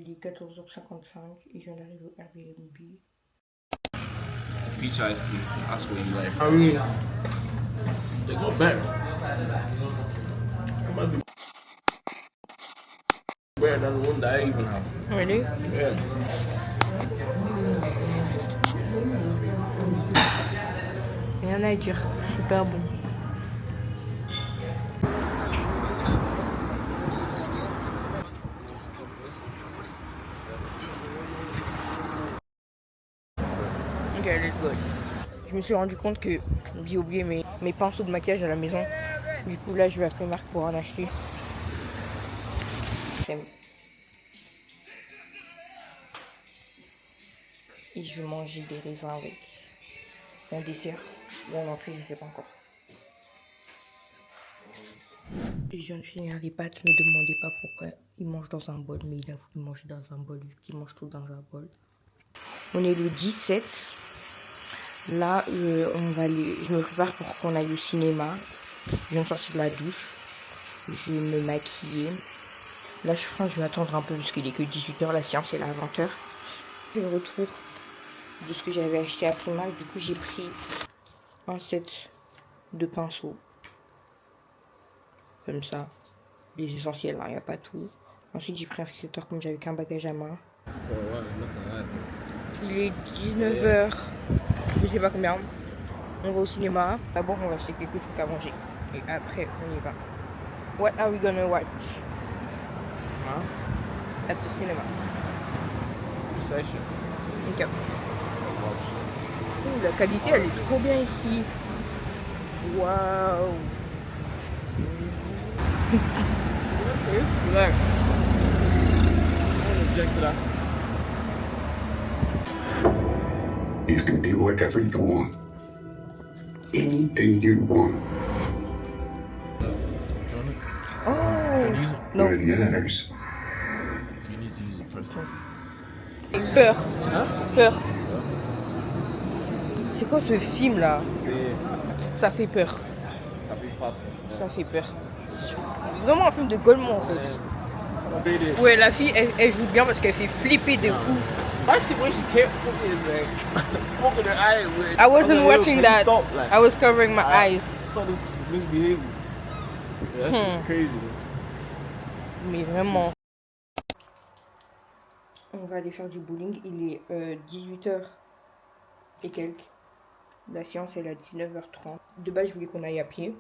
Il est 14h55 et je viens d'arriver au Airbnb. Peach iced tea. I swear you like. I mean, they go better. It might be better than the one that I even have. Really? Yeah. Rien à dire, super bon. Ok, let's go. Je me suis rendu compte que j'ai oublié mes pinceaux de maquillage à la maison. Du coup là je vais à Primark pour en acheter. Crème. Et je vais manger des raisins avec un dessert ou en entrée, je sais pas encore. Et je viens de finir les pâtes, ne me demandez pas pourquoi il mange dans un bol, mais il a voulu manger dans un bol vu qu'il mange tout dans un bol. On est le 17. Là, je me prépare pour qu'on aille au cinéma. Je viens de sortir de la douche. Je vais me maquiller. Là, je pense que je vais attendre un peu parce qu'il est que 18h, la séance est là à 20h. Le retour de ce que j'avais acheté à Primark. Du coup, j'ai pris un set de pinceaux. Comme ça. Les essentiels, il n'y a pas tout. Ensuite, j'ai pris un fixateur comme j'avais qu'un bagage à main. Il est 19h. Je sais pas combien. On va au cinéma. D'abord, on va acheter quelques trucs à manger. Et après, on y va. What are we gonna watch? Huh? At the cinema. Session. Ok. Oh, la qualité, elle est trop bien ici. Waouh. Relax. I don't object to that. You can do whatever you want. Anything you want. Oh. Can you use it? Non. What matters. You need to use it first. Peur. Hein? Peur. C'est quoi ce film là? C'est. Ça fait peur. Ça fait pas. Ça fait peur. Vraiment un film de Golemont en fait. It. Ouais, la fille, elle joue bien parce qu'elle fait flipper de ouf. I see when she kept poking her eye with. I wasn't I'm like, yo, watching can you that. stop? Like, I was covering my I eyes. saw this misbehavior. Yeah, that shit's crazy. Mais vraiment. On va aller faire du bowling. Il est 18h et quelques. La séance elle est à 19h30. De base, je voulais qu'on aille à pied.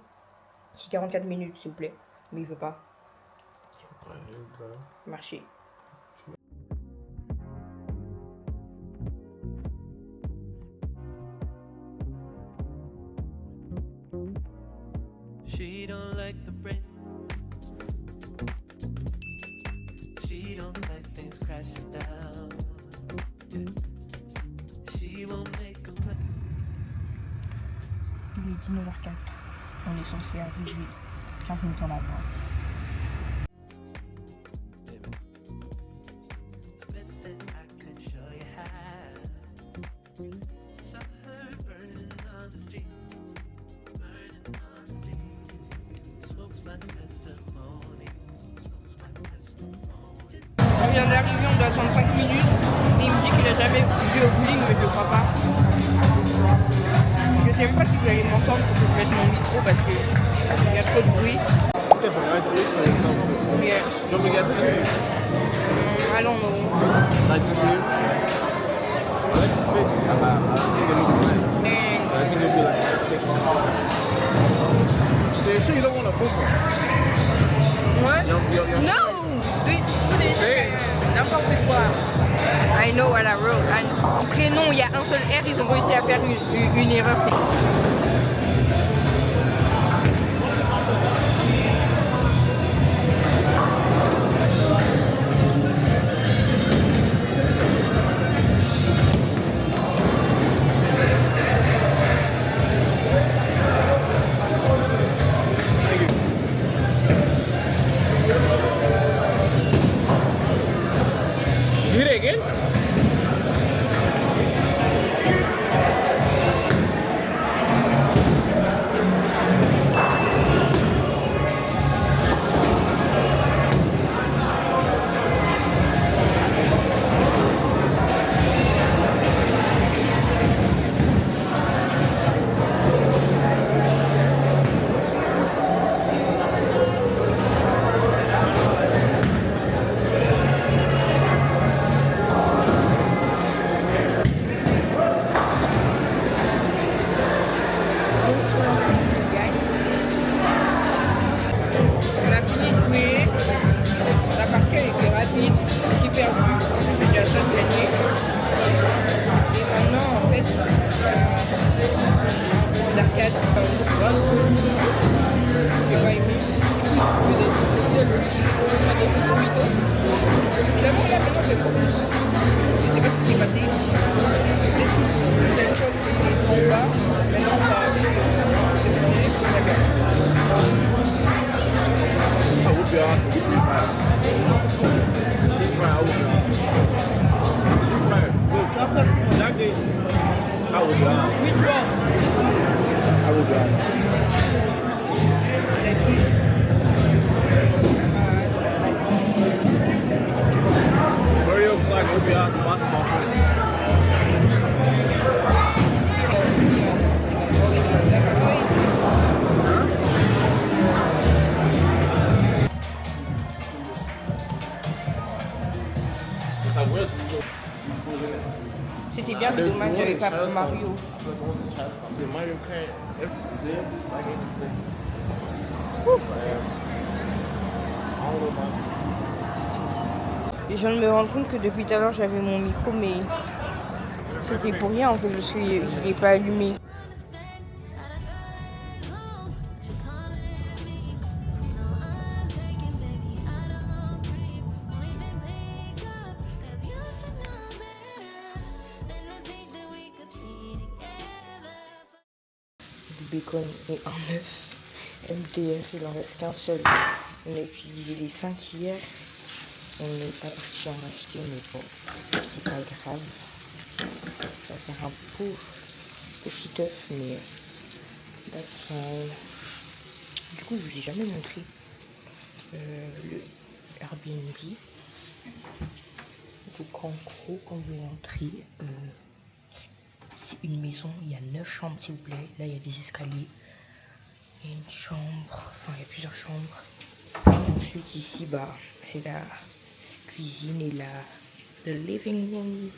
C'est 44 minutes, s'il vous plaît. Mais il veut pas. Marcher. She don't like the break. She don't like things crashing down. She won't make a plan. Il est 19h04. On est censé arriver 15 minutes en avance. I bet that I could show you how. Saw her burning on the street. Burning on the street. Smokes my testimony. Smokes my testimony. On vient d'arriver, on doit attendre 5 minutes. Et il me dit qu'il a jamais joué au bowling, mais je le crois pas. Je sais même pas si vous allez m'entendre pour que je mette mon micro parce qu'il y a trop de bruit. Get some nice pictures or something. Yeah. You want me to get pictures? I don't know. Like this here? I like the fit. I think it looks nice. I think it'll be like a nice picture. So you're sure you don't want a book one? What? You're No! N'importe quoi. I know what I wrote. En prénom, il y a un seul R, ils ont réussi à faire une erreur. Do it again? Hurry up so I can be out the basketball first. Ça va, C'était bien, mais dommage, j'avais pas pris Mario. The Mario Kart, everything, like everything. Et je viens de me rendre compte que depuis tout à l'heure j'avais mon micro, mais c'était pour rien en fait, je l'ai pas allumé. Du bacon et un œuf. MDF, il en reste qu'un seul. On a utilisé les 5 hier. On n'est pas parti en acheter, mais bon, c'est pas grave. Ça va faire un pauvre petit œuf, mais that's all. Du coup, je vous ai jamais montré le Airbnb. Donc en gros, quand vous entrez, c'est une maison, il y a 9 chambres s'il vous plaît. Là, il y a des escaliers. Il y a une chambre, enfin il y a plusieurs chambres. Ensuite ici, bah, c'est la cuisine et le living room.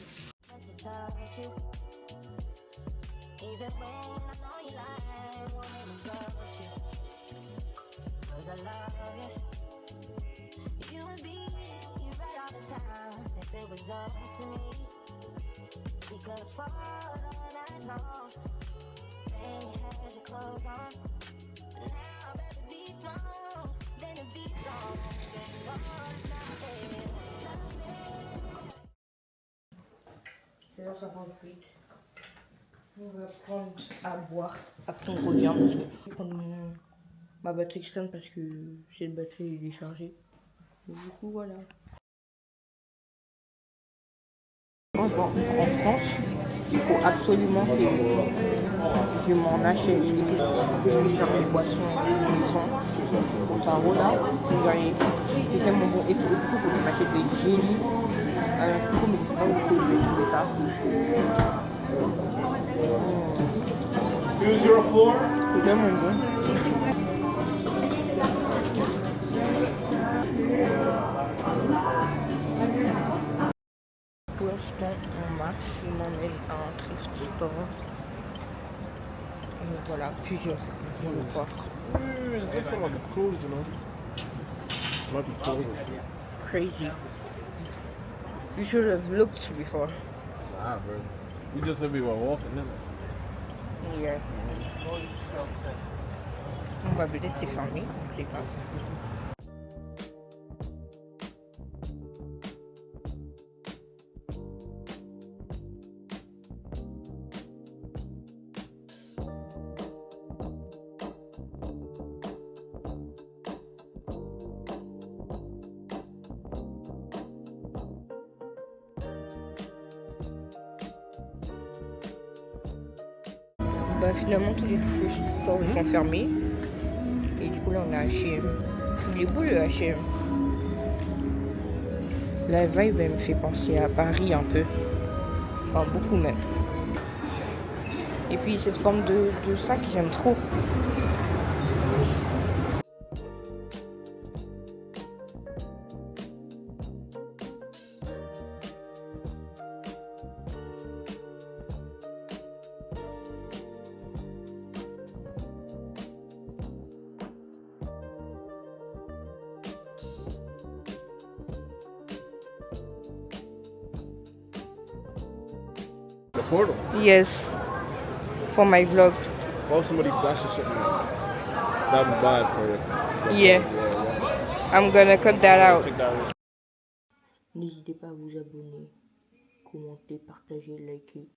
C'est h 58. On va prendre à boire. Après on revient parce que je vais prendre ma batterie externe parce que cette batterie est déchargée. Du coup voilà. Franchement, en France, il faut absolument que je m'en achète et que je puisse faire mes boissons maison. Au tarot là, c'est tellement bon. Et du coup, il faut que je m'achète des jelly. Du coup, mais je sais pas où je vais trouver ça. C'est tellement bon. Pour l'instant, on marche, il m'emmène à un thrift store. Et voilà, plusieurs. On le voit. That's what I'm closed, you know. Might be closed. Crazy. You should have looked before. Nah, bro. You just said we were walking, didn't Yeah. Bon, bah peut-être c'est fermé, on ne sait pas. Bah finalement tous les stores sont fermés. Et du coup là on a H&M. Il est beau le H&M. La vibe elle me fait penser à Paris un peu. Enfin beaucoup même. Et puis cette forme de sac j'aime trop. The portal. Yes. For my vlog. Why would somebody flash or something? That'd be bad for you. Yeah. I'm gonna cut that out. Take that risk. N'hésitez pas à vous abonner, commenter, partager, liker.